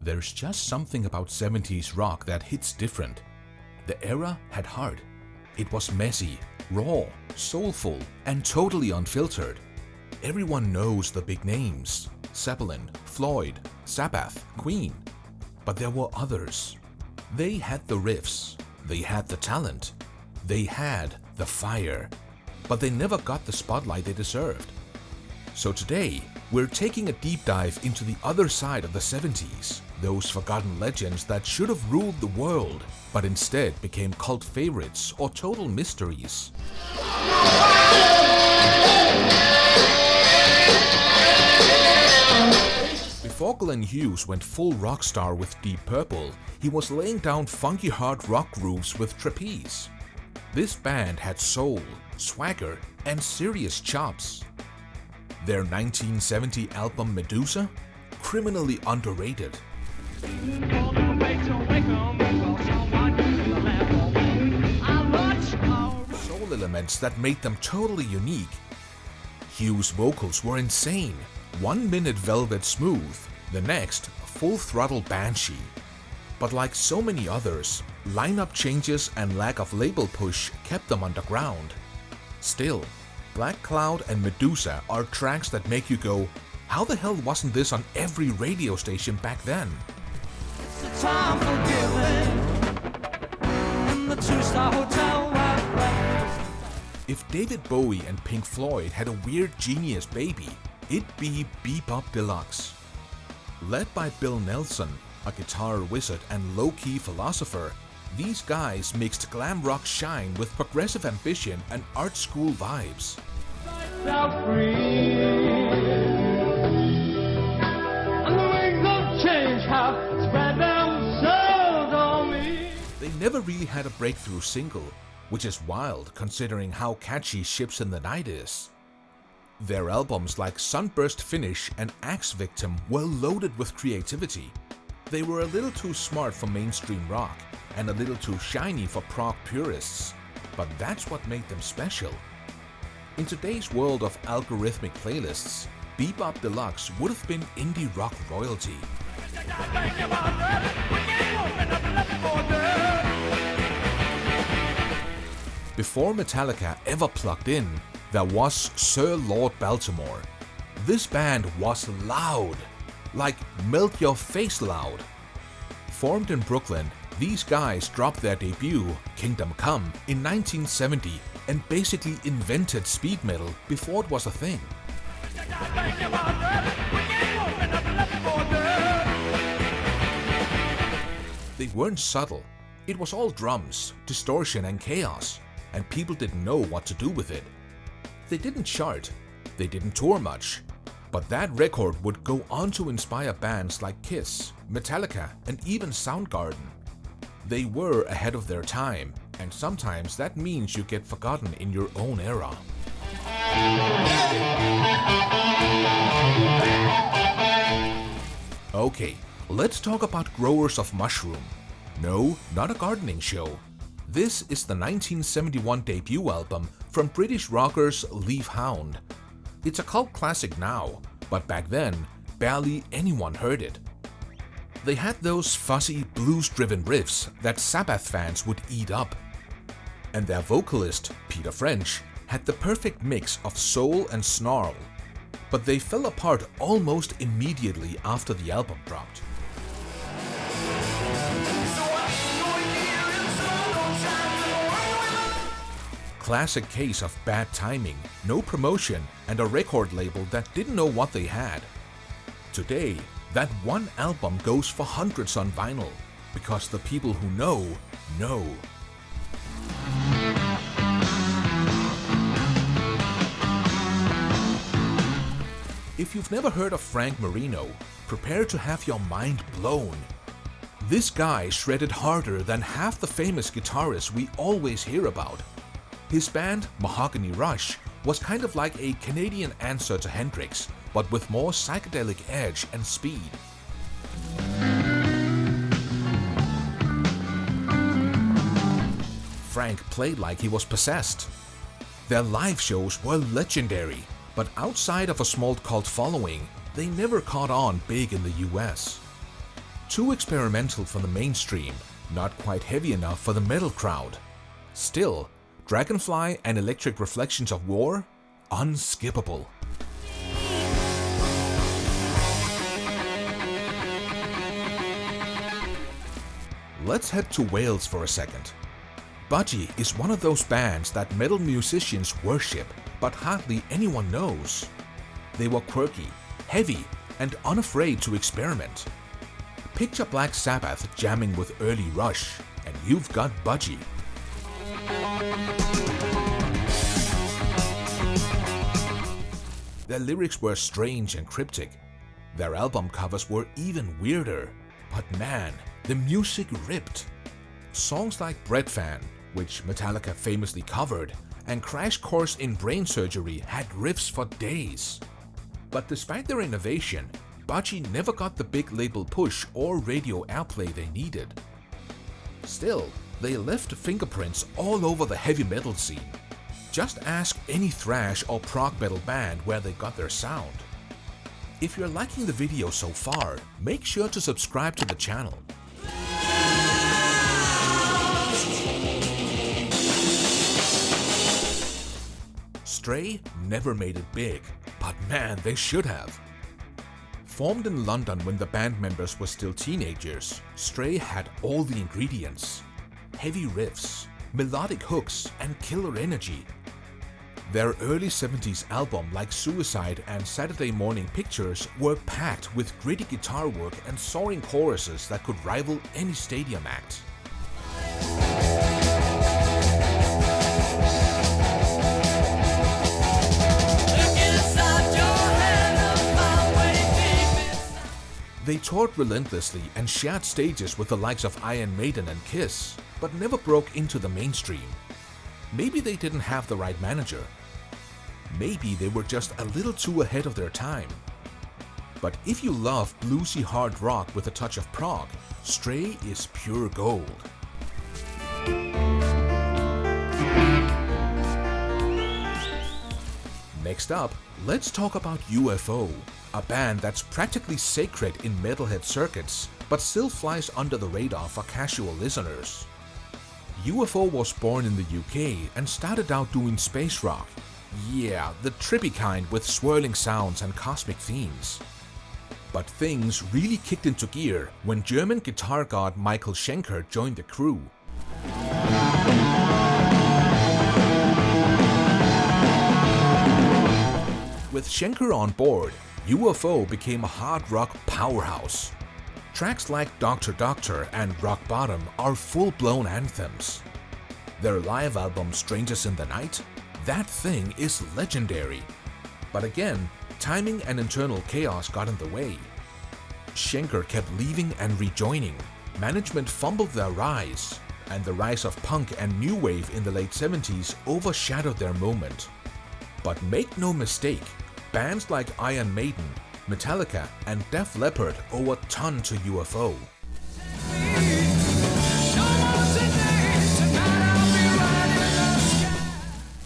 There's just something about 70s rock that hits different. The era had heart. It was messy, raw, soulful, and totally unfiltered. Everyone knows the big names: Zeppelin, Floyd, Sabbath, Queen. But there were others. They had the riffs, they had the talent, they had the fire, but they never got the spotlight they deserved. So today, we're taking a deep dive into the other side of the 70s, those forgotten legends that should have ruled the world, but instead became cult favorites or total mysteries. Before Glenn Hughes went full rock star with Deep Purple, he was laying down funky hard rock grooves with Trapeze. This band had soul, swagger, and serious chops. Their 1970 album Medusa? Criminally underrated. Soul elements that made them totally unique. Hughes' vocals were insane. 1 minute Velvet Smooth, the next Full Throttle Banshee. But like so many others, lineup changes and lack of label push kept them underground. Still, Black Cloud and Medusa are tracks that make you go, how the hell wasn't this on every radio station back then? If David Bowie and Pink Floyd had a weird genius baby, it'd be Bebop Deluxe. Led by Bill Nelson, a guitar wizard and low-key philosopher, these guys mixed glam rock shine with progressive ambition and art school vibes. They never really had a breakthrough single, which is wild considering how catchy Ships in the Night is. Their albums like Sunburst Finish and Axe Victim were loaded with creativity. They were a little too smart for mainstream rock and a little too shiny for prog purists, but that's what made them special. In today's world of algorithmic playlists, Bebop Deluxe would have been indie rock royalty. Before Metallica ever plugged in, there was Sir Lord Baltimore. This band was loud, like melt your face loud. Formed in Brooklyn, these guys dropped their debut, Kingdom Come, in 1970 and basically invented speed metal before it was a thing. They weren't subtle. It was all drums, distortion and chaos, and people didn't know what to do with it. They didn't chart, they didn't tour much, but that record would go on to inspire bands like Kiss, Metallica, and even Soundgarden. They were ahead of their time, and sometimes that means you get forgotten in your own era. Okay, let's talk about Growers of Mushroom. No, not a gardening show. This is the 1971 debut album from British rockers Leaf Hound. It's a cult classic now, but back then, barely anyone heard it. They had those fuzzy, blues-driven riffs that Sabbath fans would eat up. And their vocalist, Peter French, had the perfect mix of soul and snarl. But they fell apart almost immediately after the album dropped. Classic case of bad timing, no promotion, and a record label that didn't know what they had. Today, that one album goes for hundreds on vinyl, because the people who know, know. If you've never heard of Frank Marino, prepare to have your mind blown. This guy shredded harder than half the famous guitarists we always hear about. His band, Mahogany Rush, was kind of like a Canadian answer to Hendrix, but with more psychedelic edge and speed. Frank played like he was possessed. Their live shows were legendary, but outside of a small cult following, they never caught on big in the US. Too experimental for the mainstream, not quite heavy enough for the metal crowd. Still, Dragonfly and Electric Reflections of War? Unskippable. Let's head to Wales for a second. Budgie is one of those bands that metal musicians worship, but hardly anyone knows. They were quirky, heavy, and unafraid to experiment. Picture Black Sabbath jamming with early Rush, and you've got Budgie. Their lyrics were strange and cryptic. Their album covers were even weirder. But man, the music ripped. Songs like Bread Fan, which Metallica famously covered, and Crash Course in Brain Surgery had riffs for days. But despite their innovation, Budgie never got the big label push or radio airplay they needed. Still, they left fingerprints all over the heavy metal scene. Just ask any thrash or prog metal band where they got their sound. If you're liking the video so far, make sure to subscribe to the channel. Stray never made it big, but man, they should have. Formed in London when the band members were still teenagers, Stray had all the ingredients. Heavy riffs, melodic hooks, and killer energy. Their early 70s album like Suicide and Saturday Morning Pictures were packed with gritty guitar work and soaring choruses that could rival any stadium act. They toured relentlessly and shared stages with the likes of Iron Maiden and Kiss, but never broke into the mainstream. Maybe they didn't have the right manager. Maybe they were just a little too ahead of their time. But if you love bluesy hard rock with a touch of prog, Stray is pure gold. Next up, let's talk about UFO, a band that's practically sacred in metalhead circuits, but still flies under the radar for casual listeners. UFO was born in the UK and started out doing space rock. Yeah, the trippy kind with swirling sounds and cosmic themes. But things really kicked into gear when German guitar god Michael Schenker joined the crew. With Schenker on board, UFO became a hard rock powerhouse. Tracks like Dr. Doctor and Rock Bottom are full-blown anthems. Their live album Strangers in the Night? That thing is legendary. But again, timing and internal chaos got in the way. Schenker kept leaving and rejoining. Management fumbled their rise, and the rise of punk and new wave in the late 70s overshadowed their moment. But make no mistake, bands like Iron Maiden, Metallica, and Def Leppard owe a ton to UFO.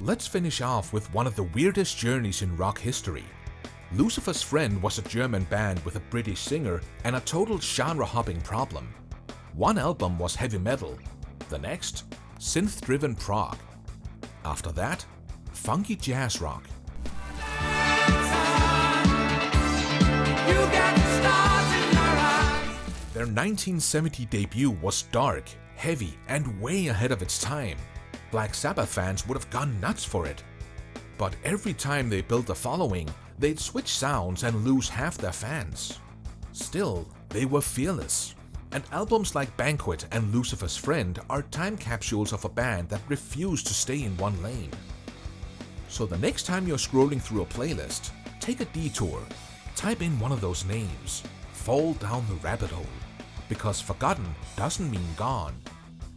Let's finish off with one of the weirdest journeys in rock history. Lucifer's Friend was a German band with a British singer and a total genre-hopping problem. One album was heavy metal, the next, synth-driven prog. After that, funky jazz rock. Their 1970 debut was dark, heavy, and way ahead of its time. Black Sabbath fans would have gone nuts for it. But every time they built a following, they'd switch sounds and lose half their fans. Still, they were fearless. And albums like Banquet and Lucifer's Friend are time capsules of a band that refused to stay in one lane. So the next time you're scrolling through a playlist, take a detour, type in one of those names, fall down the rabbit hole. Because forgotten doesn't mean gone.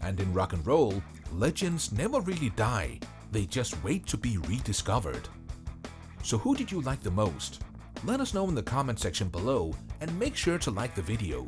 And in rock and roll, legends never really die, they just wait to be rediscovered. So who did you like the most? Let us know in the comment section below and make sure to like the video.